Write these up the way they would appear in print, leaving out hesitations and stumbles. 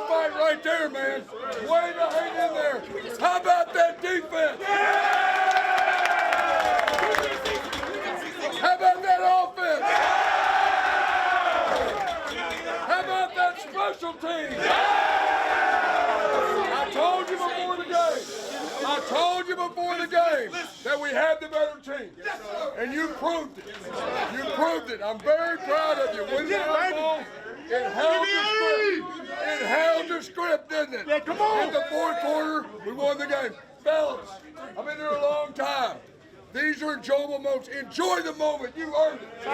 fight right there, man. Way to hang in there. How about that defense? How about that offense? How about that special team? I told you before the game. I told you before the game that we had the better team. And you proved it. You proved it. I'm very proud of you. Winning that ball, it held the script. It held the script, didn't it? Yeah, come on. In the fourth quarter, we won the game. Fellas, I've been there a long time. These are enjoyable moments. Enjoy the moment. You earned it. We've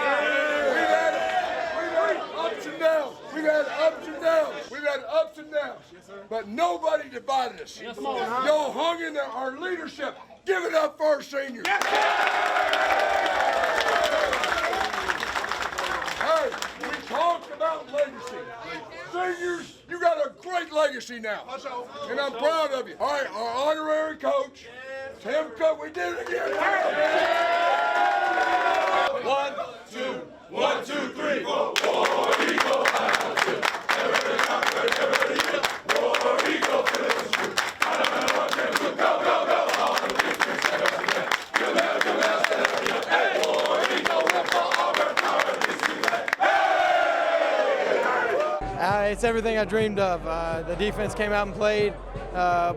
had ups and downs. We've had ups and downs. We've had ups and downs. But nobody divided us. Y'all hung in there. Our leadership. Give it up for our seniors. Hey, we talked about legacy. Seniors, you got a great legacy now. And I'm proud of you. All right, our honorary coach, Tim Cook, we did it again. 1, 2, 1, 2, 3, 4. War Eagle, everybody conquer, everybody get. War Eagle, finish true. I don't know what can do. Go, go, go. All the defense, everybody. You have, hey, War Eagle, football, Auburn, Auburn, hey! It's everything I dreamed of. The defense came out and played.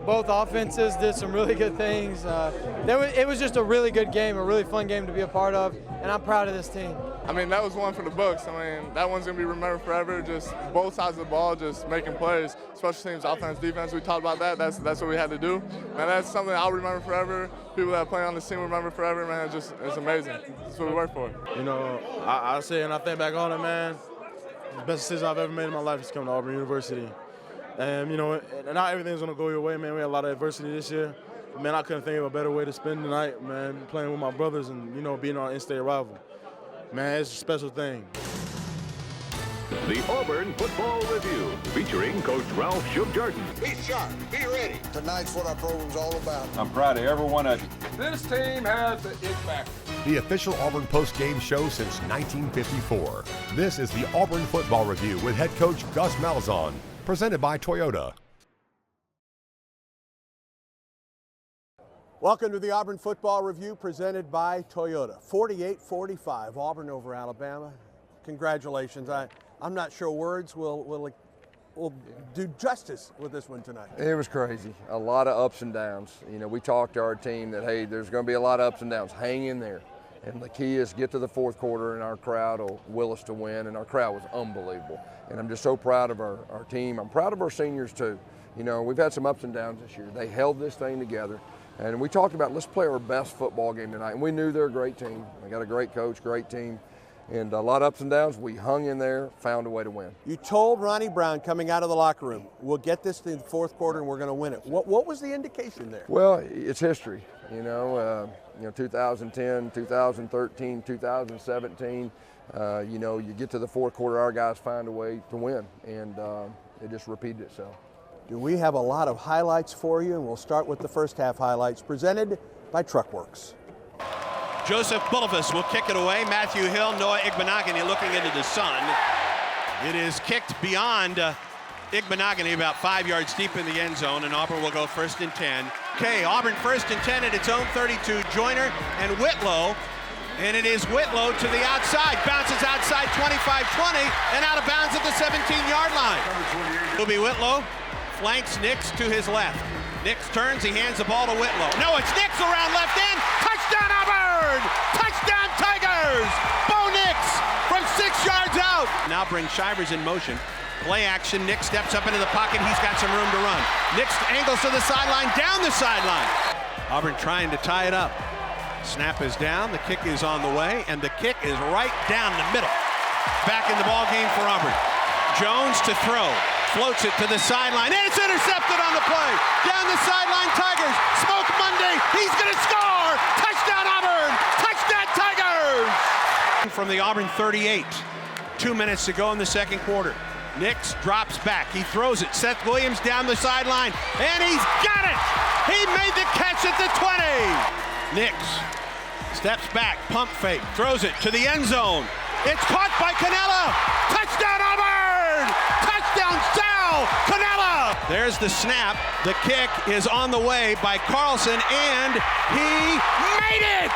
Both offenses did some really good things. It was just a really good game, a really fun game to be a part of, and I'm proud of this team. I mean, that was one for the books. I mean, that one's going to be remembered forever, just both sides of the ball, just making plays. Special teams, offense, defense, we talked about that. That's what we had to do. Man, that's something I'll remember forever. People that play on this team remember forever, man. It's amazing. That's what we work for. You know, I say and I think back on it, man, the best decision I've ever made in my life is coming to Auburn University. And, you know, not everything's going to go your way, man. We had a lot of adversity this year. Man, I couldn't think of a better way to spend the night, man, playing with my brothers and, you know, being our in-state rival. Man, it's a special thing. The Auburn Football Review, featuring Coach Ralph Shub-Jordan. Be sharp, be ready. Tonight's what our program's all about. I'm proud of every one of you. This team has the it factor. The official Auburn post-game show since 1954. This is the Auburn Football Review with head coach Gus Malzahn, presented by Toyota. Welcome to the Auburn Football Review presented by Toyota. 48-45, Auburn over Alabama. Congratulations. I'm not sure words will do justice with this one tonight. It was crazy. A lot of ups and downs. You know, we talked to our team that, hey, there's going to be a lot of ups and downs. Hang in there. And the key is get to the fourth quarter and our crowd will will us to win. And our crowd was unbelievable. And I'm just so proud of our team. I'm proud of our seniors too. You know, we've had some ups and downs this year. They held this thing together. And we talked about let's play our best football game tonight. And we knew they're a great team. They got a great coach, great team. And a lot of ups and downs. We hung in there, found a way to win. You told Ronnie Brown coming out of the locker room, we'll get this in the fourth quarter and we're going to win it. What was the indication there? Well, it's history. You know, 2010, 2013, 2017. You know, you get to the fourth quarter, our guys find a way to win. And it just repeated itself. Do we have a lot of highlights for you? And we'll start with the first half highlights presented by Truckworks. Joseph Bullifus will kick it away. Matthew Hill, Noah Igbenogany looking into the sun. It is kicked beyond Igbenogany, about 5 yards deep in the end zone, and Auburn will go 1st and 10. Okay, Auburn 1st and 10 at its own 32. Joyner and Whitlow, and it is Whitlow to the outside. Bounces outside 25-20 and out of bounds at the 17-yard line. Ruby Whitlow flanks Nix to his left. Nix turns, he hands the ball to Whitlow. No, it's Nix around left end. Touchdown Auburn! Touchdown Tigers! Bo Nix from 6 yards out. Now brings Shivers in motion. Play action, Nix steps up into the pocket. He's got some room to run. Nix angles to the sideline, down the sideline. Auburn trying to tie it up. Snap is down, the kick is on the way, and the kick is right down the middle. Back in the ball game for Auburn. Jones to throw. Floats it to the sideline, and it's intercepted on the play. Down the sideline, Tigers. Smoke Monday, he's going to score. Touchdown Auburn, touchdown Tigers. From the Auburn 38, 2 minutes to go in the second quarter. Nix drops back, he throws it. Seth Williams down the sideline, and he's got it. He made the catch at the 20. Nix steps back, pump fake, throws it to the end zone. It's caught by Canella. Touchdown Auburn! Touchdown Sal! Canella There's the snap. The kick is on the way by Carlson, and he made it!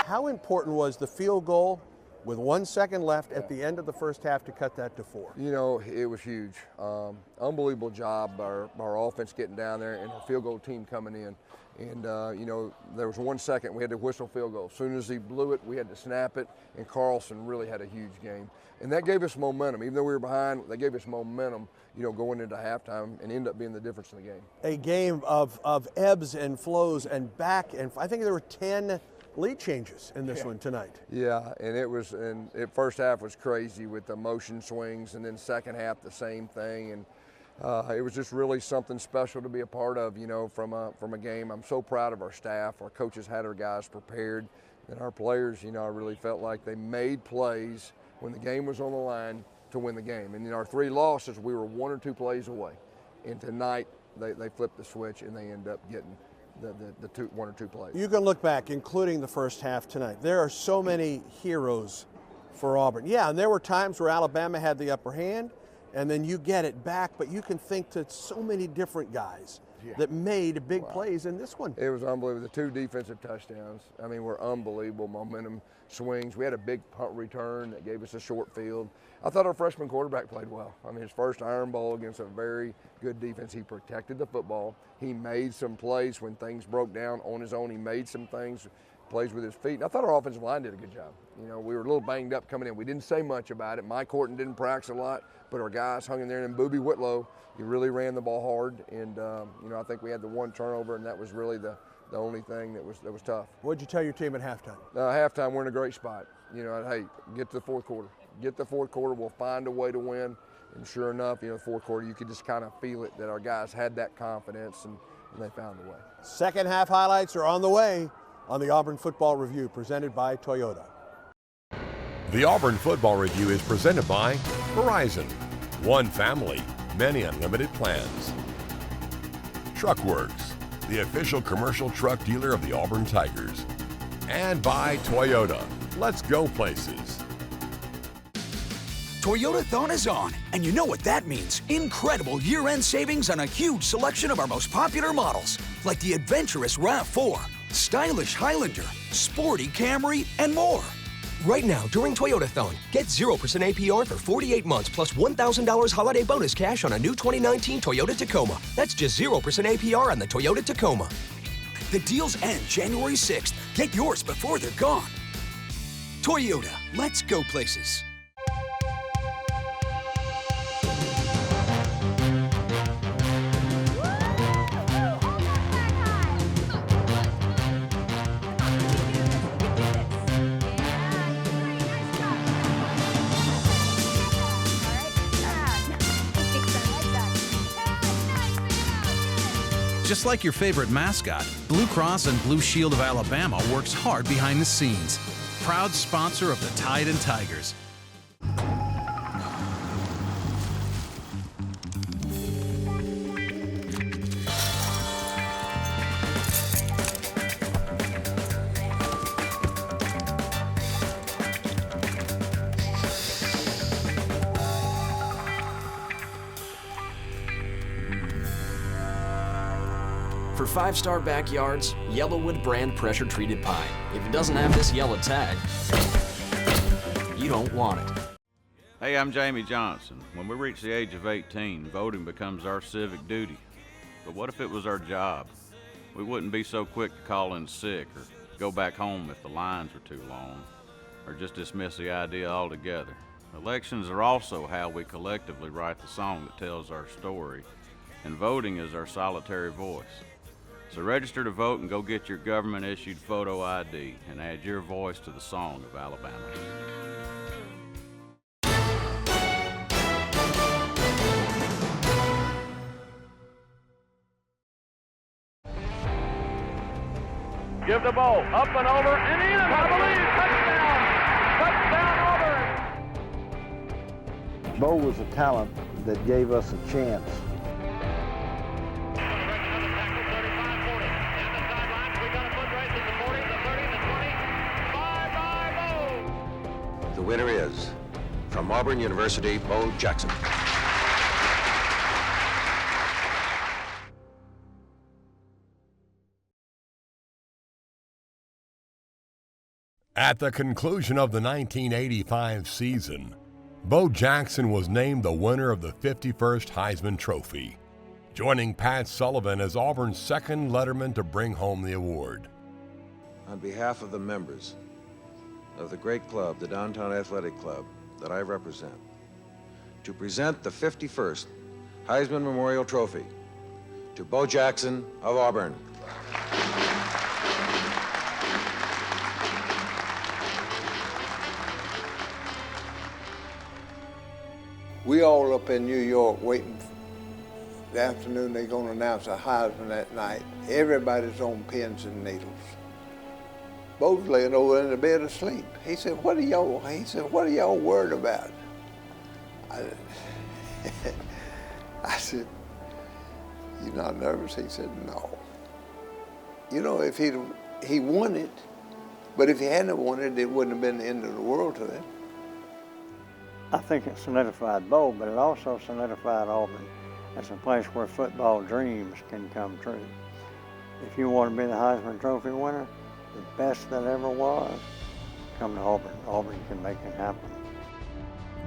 How important was the field goal with 1 second left at the end of the first half to cut that to 4? You know, it was huge. Unbelievable job by our offense getting down there and our field goal team coming in. And, you know, there was 1 second, we had to whistle field goal. As soon as he blew it, we had to snap it, and Carlson really had a huge game. And that gave us momentum. Even though we were behind, that gave us momentum, you know, going into halftime and ended up being the difference in the game. A game of ebbs and flows and back, and I think there were 10 lead changes in this one tonight. Yeah, and first half was crazy with the motion swings, and then second half the same thing. And it was just really something special to be a part of, you know, from a game. I'm so proud of our staff. Our coaches had our guys prepared, and our players, you know, I really felt like they made plays when the game was on the line to win the game. And in our 3 losses, we were 1 or 2 plays away. And tonight, they flipped the switch, and they end up getting the 1 or 2 plays. You can look back, including the first half tonight. There are so many heroes for Auburn. Yeah, and there were times where Alabama had the upper hand, and then you get it back, but you can think to so many different guys that made big plays in this one. It was unbelievable. The 2 defensive touchdowns, I mean, were unbelievable momentum swings. We had a big punt return that gave us a short field. I thought our freshman quarterback played well. I mean, his first Iron Bowl against a very good defense. He protected the football. He made some plays when things broke down on his own. He made some plays with his feet. And I thought our offensive line did a good job. You know, we were a little banged up coming in. We didn't say much about it. Mike Horton didn't practice a lot, but our guys hung in there. And Boobie Whitlow, he really ran the ball hard. And, you know, I think we had the 1 turnover, and that was really the only thing that was tough. What did you tell your team at halftime? Halftime, we're in a great spot. You know, hey, get to the fourth quarter. Get the fourth quarter, we'll find a way to win. And sure enough, you know, the fourth quarter, you could just kind of feel it that our guys had that confidence, and they found a way. Second half highlights are on the way on the Auburn Football Review, presented by Toyota. The Auburn Football Review is presented by Verizon. One family, many unlimited plans. Truckworks, the official commercial truck dealer of the Auburn Tigers. And by Toyota. Let's go places. Toyotathon is on, and you know what that means. Incredible year-end savings on a huge selection of our most popular models, like the adventurous RAV4, stylish Highlander, sporty Camry, and more. Right now, during Toyotathon, get 0% APR for 48 months plus $1,000 holiday bonus cash on a new 2019 Toyota Tacoma. That's just 0% APR on the Toyota Tacoma. The deals end January 6th. Get yours before they're gone. Toyota, let's go places. Just like your favorite mascot, Blue Cross and Blue Shield of Alabama works hard behind the scenes. Proud sponsor of the Tide and Tigers. For 5-star backyards, Yellowwood brand pressure-treated pine. If it doesn't have this yellow tag, you don't want it. Hey, I'm Jamie Johnson. When we reach the age of 18, voting becomes our civic duty. But what if it was our job? We wouldn't be so quick to call in sick or go back home if the lines were too long, or just dismiss the idea altogether. Elections are also how we collectively write the song that tells our story, and voting is our solitary voice. So register to vote and go get your government-issued photo ID and add your voice to the song of Alabama. Give the ball up and over and in, I believe. Touchdown! Touchdown, Auburn! Bo was a talent that gave us a chance. The winner is, from Auburn University, Bo Jackson. At the conclusion of the 1985 season, Bo Jackson was named the winner of the 51st Heisman Trophy, joining Pat Sullivan as Auburn's second letterman to bring home the award. On behalf of the members of the great club, the Downtown Athletic Club, that I represent, to present the 51st Heisman Memorial Trophy to Bo Jackson of Auburn. We all up in New York waiting. The afternoon they're going to announce a Heisman that night. Everybody's on pins and needles. Bo's laying over in the bed asleep. He said, "What are y'all?" He said, "What are y'all worried about?" I said, "You not nervous?" He said, "No." You know, if he won it, but if he hadn't won it, it wouldn't have been the end of the world to him. I think it solidified Bo, but it also solidified Auburn as a place where football dreams can come true. If you want to be the Heisman Trophy winner, the best that ever was, come to Auburn. Auburn can make it happen.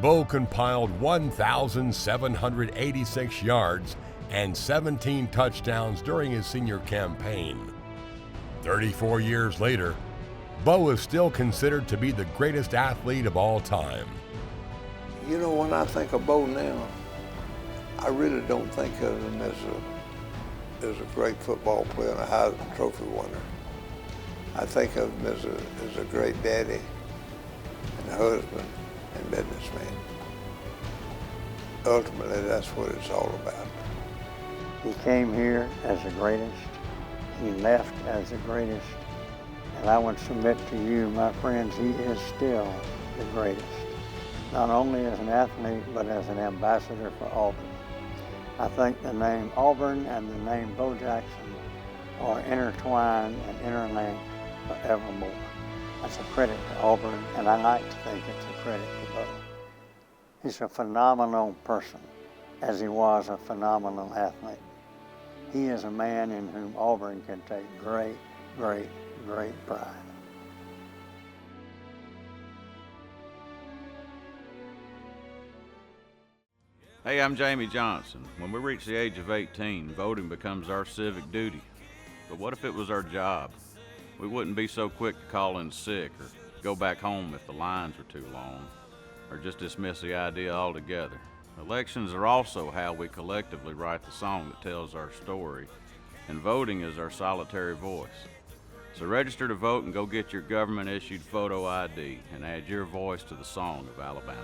Bo compiled 1,786 yards and 17 touchdowns during his senior campaign. 34 years later, Bo is still considered to be the greatest athlete of all time. You know, when I think of Bo now, I really don't think of him as a great football player and a Heisman Trophy winner. I think of him as a great daddy and husband and businessman. Ultimately, that's what it's all about. He came here as the greatest. He left as the greatest. And I would submit to you, my friends, he is still the greatest. Not only as an athlete, but as an ambassador for Auburn. I think the name Auburn and the name Bo Jackson are intertwined and interlinked forevermore. That's a credit to Auburn, and I like to think it's a credit to Bo. He's a phenomenal person, as he was a phenomenal athlete. He is a man in whom Auburn can take great, great, great pride. Hey, I'm Jamie Johnson. When we reach the age of 18, voting becomes our civic duty. But what if it was our job? We wouldn't be so quick to call in sick or go back home if the lines were too long, or just dismiss the idea altogether. Elections are also how we collectively write the song that tells our story, and voting is our solitary voice. So register to vote and go get your government-issued photo ID and add your voice to the song of Alabama.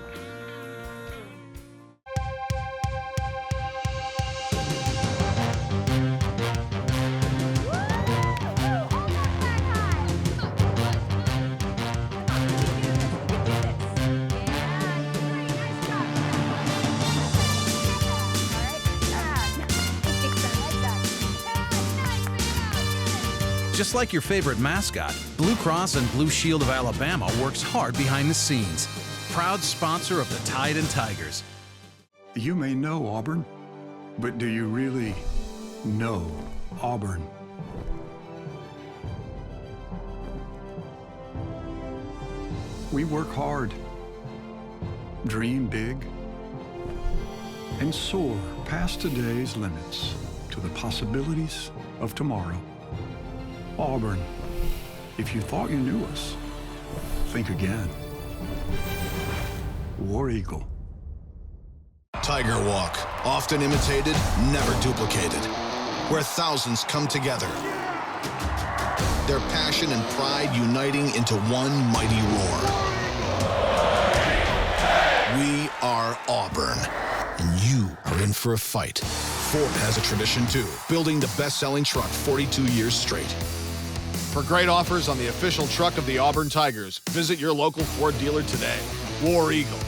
Just like your favorite mascot, Blue Cross and Blue Shield of Alabama works hard behind the scenes. Proud sponsor of the Tide and Tigers. You may know Auburn, but do you really know Auburn? We work hard, dream big, and soar past today's limits to the possibilities of tomorrow. Auburn, if you thought you knew us, think again. War Eagle. Tiger Walk, often imitated, never duplicated. Where thousands come together. Their passion and pride uniting into one mighty roar. We are Auburn, and you are in for a fight. Ford has a tradition too, building the best-selling truck 42 years straight. For great offers on the official truck of the Auburn Tigers, visit your local Ford dealer today. War Eagle.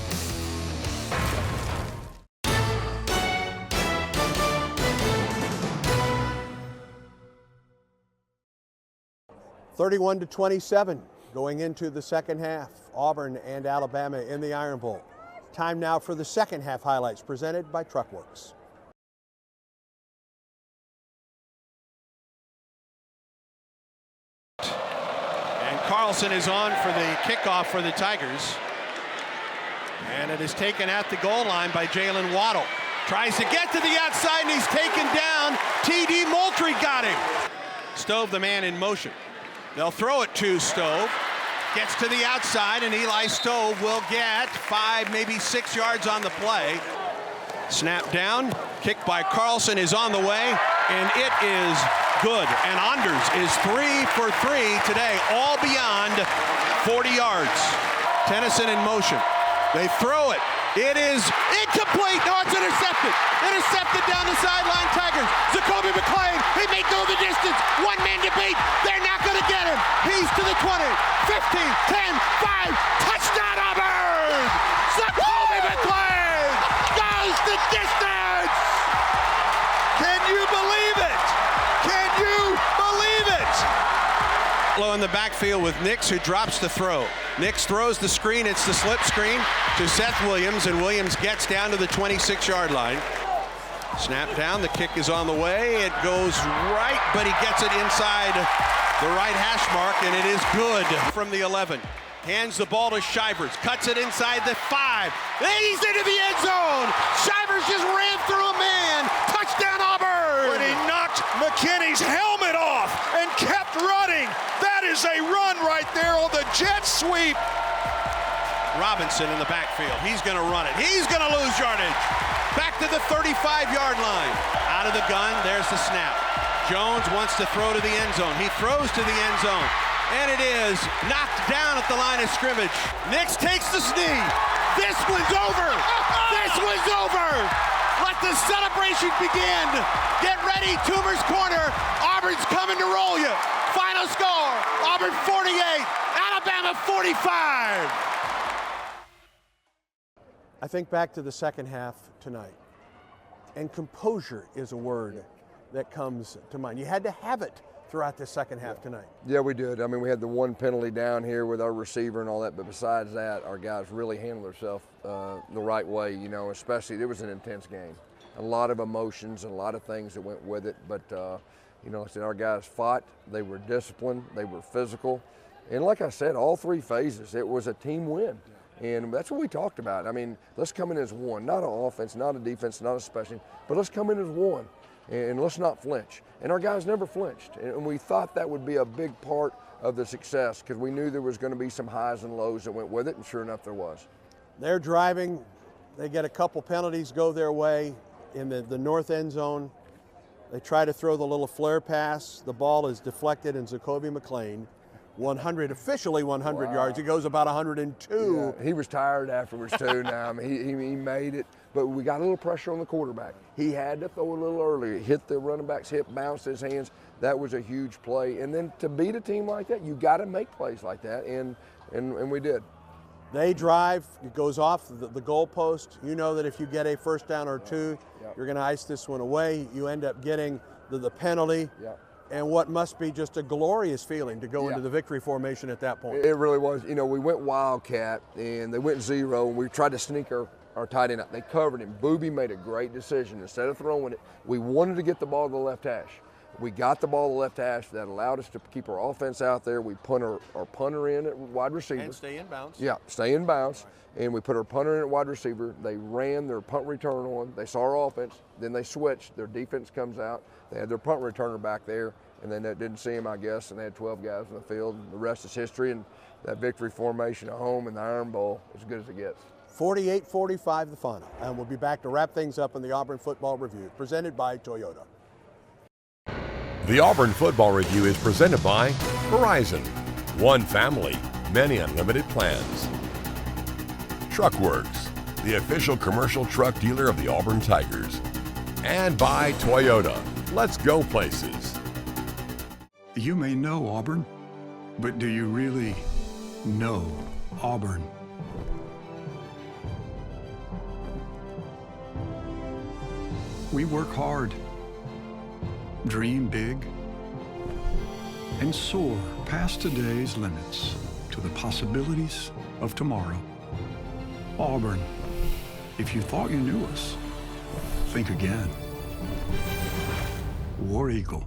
(31-27) going into the second half. Auburn and Alabama in the Iron Bowl. Time now for the second half highlights presented by Truckworks. And Carlson is on for the kickoff for the Tigers. And it is taken at the goal line by Jalen Waddle. Tries to get to the outside, and he's taken down. T.D. Moultrie got him. Stove, the man in motion. They'll throw it to Stove. Gets to the outside, and Eli Stove will get 5, maybe 6 yards on the play. Snap down, kick by Carlson is on the way, and it is good. And Anders is 3 for 3 today, all beyond 40 yards. Tennyson in motion. They throw it. It is incomplete. No, it's intercepted. Intercepted down the sideline, Tigers. Jacoby McClain, he may go the distance. One man to beat. They're not going to get him. He's to the 20, 15, 10, 5. Touchdown, Auburn! Jacoby McClain goes the distance! Can you believe it? Can you believe it? Low in the backfield with Nix, who drops the throw. Nix throws the screen. It's the slip screen to Seth Williams, and Williams gets down to the 26-yard line. Snap down. The kick is on the way. It goes right, but he gets it inside the right hash mark, and it is good from the 11. Hands the ball to Shivers. Cuts it inside the 5. He's into the end zone. Shivers just ran through a man. Touchdown, Auburn! When he knocked McKinney's helmet off and kept running. That is a run right there on the jet sweep. Robinson in the backfield. He's going to run it. He's going to lose yardage. Back to the 35-yard line. Out of the gun. There's the snap. Jones wants to throw to the end zone. He throws to the end zone. And it is knocked down at the line of scrimmage. Nix takes the knee. This one's over. This one's over. Let the celebration begin. Get ready, Toomer's Corner. Auburn's coming to roll you. Final score, Auburn 48, Alabama 45. I think back to the second half tonight, and composure is a word that comes to mind. You had to have it throughout the second half tonight. Yeah, we did. I mean, we had the one penalty down here with our receiver and all that, but besides that, our guys really handled themselves the right way, you know, especially it was an intense game. A lot of emotions and a lot of things that went with it, but, you know, I said our guys fought, they were disciplined, they were physical, and like I said, all 3 phases, it was a team win. And that's what we talked about. I mean, let's come in as one, not an offense, not a defense, not a special, but let's come in as one. And let's not flinch. And our guys never flinched. And we thought that would be a big part of the success because we knew there was going to be some highs and lows that went with it, and sure enough there was. They're driving. They get a couple penalties go their way in the north end zone. They try to throw the little flare pass. The ball is deflected, and Jacoby McClain, officially 100 yards. He goes about 102. Yeah, he was tired afterwards too now. I mean, he made it. But we got a little pressure on the quarterback. He had to throw a little earlier. Hit the running back's hip, bounced his hands. That was a huge play. And then to beat a team like that, you got to make plays like that, and we did. They drive. It goes off the goalpost. You know that if you get a first down or 2, you're going to ice this one away. You end up getting the penalty. And what must be just a glorious feeling to go into the victory formation at that point. It really was. You know, we went Wildcat, and they went 0, and we tried to sneak our tight end out. They covered him. Booby made a great decision. Instead of throwing it, we wanted to get the ball to the left hash. We got the ball to the left hash. That allowed us to keep our offense out there. We put our punter in at wide receiver. And stay in bounds. Yeah, stay in bounds. And we put our punter in at wide receiver. They ran their punt return on. They saw our offense. Then they switched. Their defense comes out. They had their punt returner back there. And then they didn't see him, I guess, and they had 12 guys in the field. And the rest is history. And that victory formation at home in the Iron Bowl, as good as it gets. 48-45 the final. And we'll be back to wrap things up in the Auburn Football Review, presented by Toyota. The Auburn Football Review is presented by Verizon. One family, many unlimited plans. Truckworks, the official commercial truck dealer of the Auburn Tigers. And by Toyota. Let's go places. You may know Auburn, but do you really know Auburn? We work hard, dream big, and soar past today's limits to the possibilities of tomorrow. Auburn, if you thought you knew us, think again. War Eagle.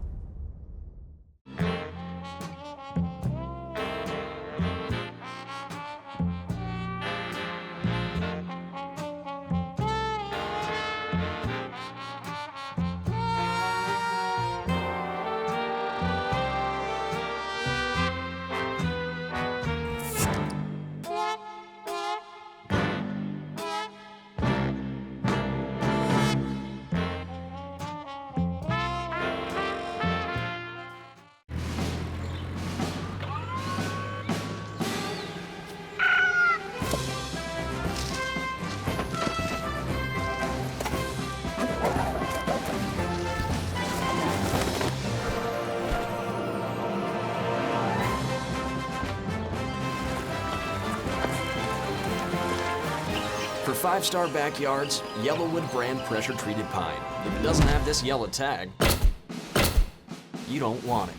For 5-star backyards, Yellowwood brand pressure-treated pine. If it doesn't have this yellow tag, you don't want it.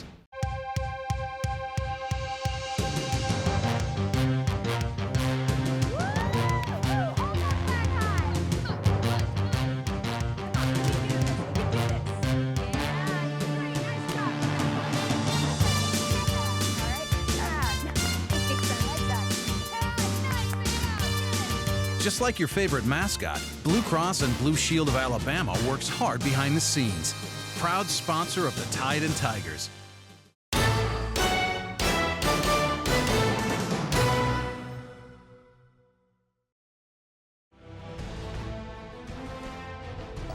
Just like your favorite mascot, Blue Cross and Blue Shield of Alabama works hard behind the scenes. Proud sponsor of the Tide and Tigers.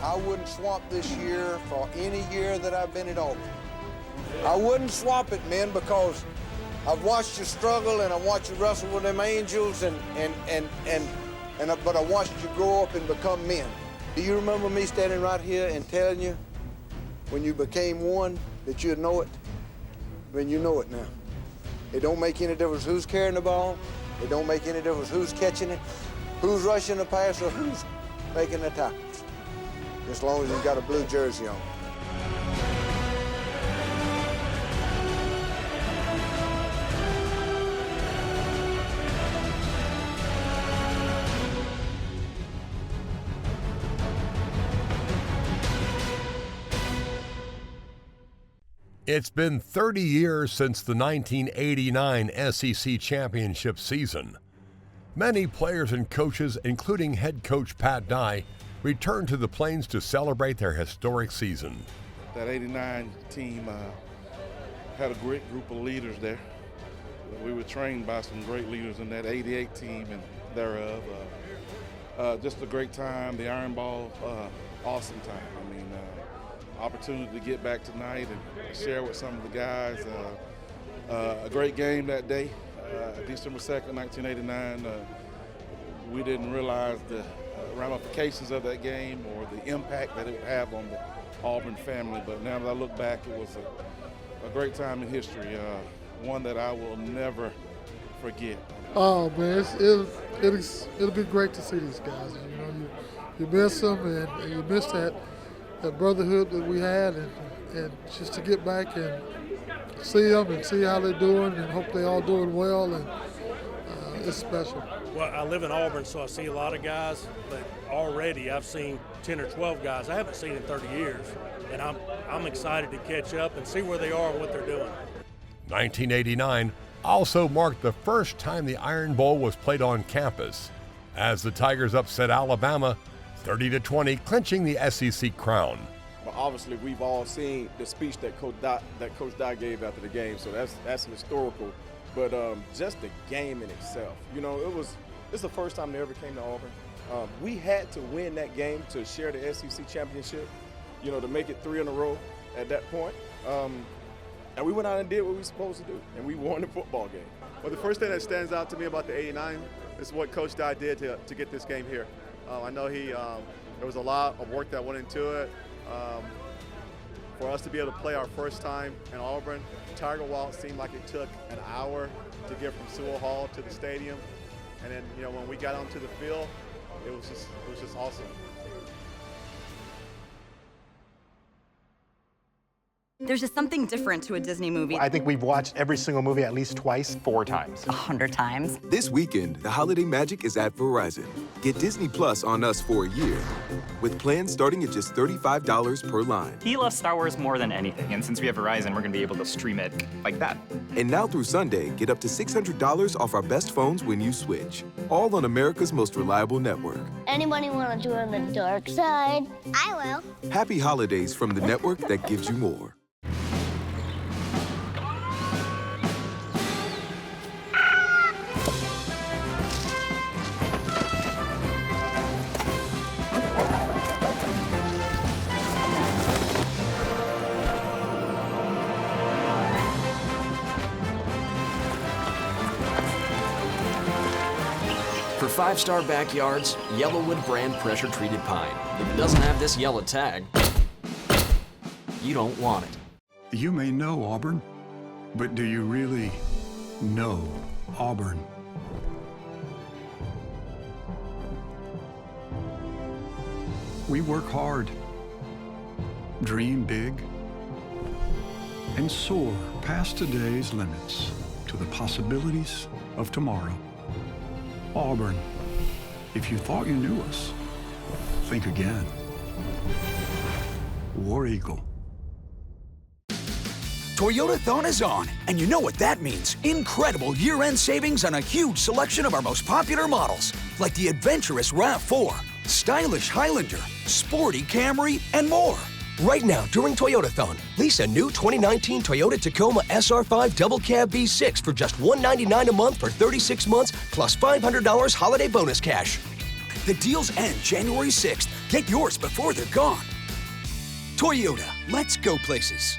I wouldn't swap this year for any year that I've been at Auburn. I wouldn't swap it, men, because I've watched you struggle and I watched you wrestle with them angels but I watched you grow up and become men. Do you remember me standing right here and telling you when you became one that you'd know it? I mean, you know it now. It don't make any difference who's carrying the ball. It don't make any difference who's catching it, who's rushing the pass, or who's making the tackles, as long as you've got a blue jersey on. It's been 30 years since the 1989 SEC championship season. Many players and coaches, including head coach Pat Dye, returned to the Plains to celebrate their historic season. That 89 team had a great group of leaders there. We were trained by some great leaders in that 88 team and thereof. Just a great time, the Iron Ball, awesome time. I mean, opportunity to get back tonight and share with some of the guys. A great game that day, December 2nd, 1989. We didn't realize the ramifications of that game or the impact that it would have on the Auburn family, but now that I look back, it was a great time in history, one that I will never forget. Oh man, it'll be great to see these guys. You know, you miss them and you miss that brotherhood that we had, and just to get back and see them and see how they're doing and hope they all doing well, and it's special. Well, I live in Auburn, so I see a lot of guys, but already I've seen 10 or 12 guys I haven't seen in 30 years, and I'm excited to catch up and see where they are and what they're doing. 1989 also marked the first time the Iron Bowl was played on campus, as the Tigers upset Alabama 30-20, clinching the SEC crown. Well, obviously, we've all seen the speech that Coach Dye gave after the game, so that's historical. But just the game in itself, you know, it's the first time they ever came to Auburn. We had to win that game to share the SEC championship, you know, to make it 3 in a row at that point. And we went out and did what we were supposed to do, and we won the football game. Well, the first thing that stands out to me about the 89 is what Coach Dye did to get this game here. I know there was a lot of work that went into it. For us to be able to play our first time in Auburn, Tiger Walk seemed like it took an hour to get from Sewell Hall to the stadium. And then, you know, when we got onto the field, it was just awesome. There's just something different to a Disney movie. I think we've watched every single movie at least twice, 4 times. 100 times. This weekend, the holiday magic is at Verizon. Get Disney Plus on us for a year, with plans starting at just $35 per line. He loves Star Wars more than anything, and since we have Verizon, we're going to be able to stream it like that. And now through Sunday, get up to $600 off our best phones when you switch. All on America's most reliable network. Anybody want to join the dark side? I will. Happy holidays from the network that gives you more. For 5-star backyards, Yellowwood brand pressure-treated pine. If it doesn't have this yellow tag, you don't want it. You may know Auburn, but do you really know Auburn? We work hard, dream big, and soar past today's limits to the possibilities of tomorrow. Auburn, if you thought you knew us, think again. War Eagle. Toyotathon is on, and you know what that means. Incredible year-end savings on a huge selection of our most popular models, like the adventurous RAV4, stylish Highlander, sporty Camry, and more. Right now, during Toyotathon, lease a new 2019 Toyota Tacoma SR5 Double Cab V6 for just $199 a month for 36 months, plus $500 holiday bonus cash. The deals end January 6th. Get yours before they're gone. Toyota, let's go places.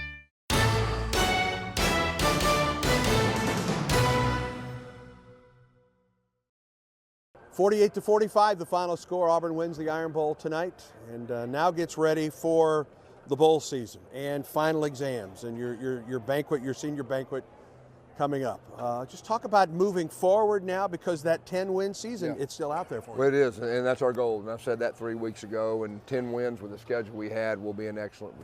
"48-45, the final score. Auburn wins the Iron Bowl tonight, and now gets ready for the bowl season and final exams and your banquet, your senior banquet coming up. Just talk about moving forward now, because that 10-win season, it's still out there for you. Well, it is, and that's our goal. And I've said that 3 weeks ago. And 10 wins with the schedule we had will be an excellent,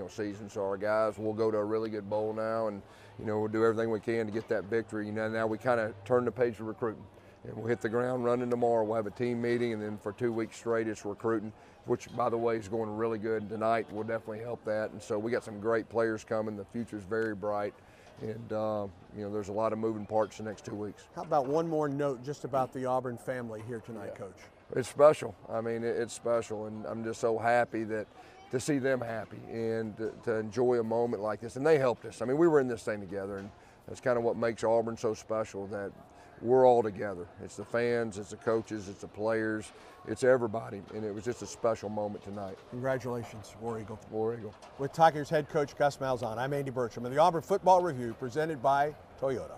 season. So our guys will go to a really good bowl now, and we'll do everything we can to get that victory. Now we kind of turn the page to recruiting. And we'll hit the ground running tomorrow. We'll have a team meeting, and then for 2 weeks straight, it's recruiting, which, by the way, is going really good tonight. Will definitely help that. And so we got some great players coming. The future's very bright, and there's a lot of moving parts the next 2 weeks. How about one more note just about the Auburn family here tonight, Coach? It's special. I mean, it's special, and I'm just so happy to see them happy and to enjoy a moment like this. And they helped us. I mean, we were in this thing together, and that's kind of what makes Auburn so special, that we're all together. It's the fans, it's the coaches, it's the players, it's everybody, and it was just a special moment tonight. Congratulations, War Eagle. War Eagle. With Tigers head coach Gus Malzahn, I'm Andy Burcham, and the Auburn Football Review presented by Toyota.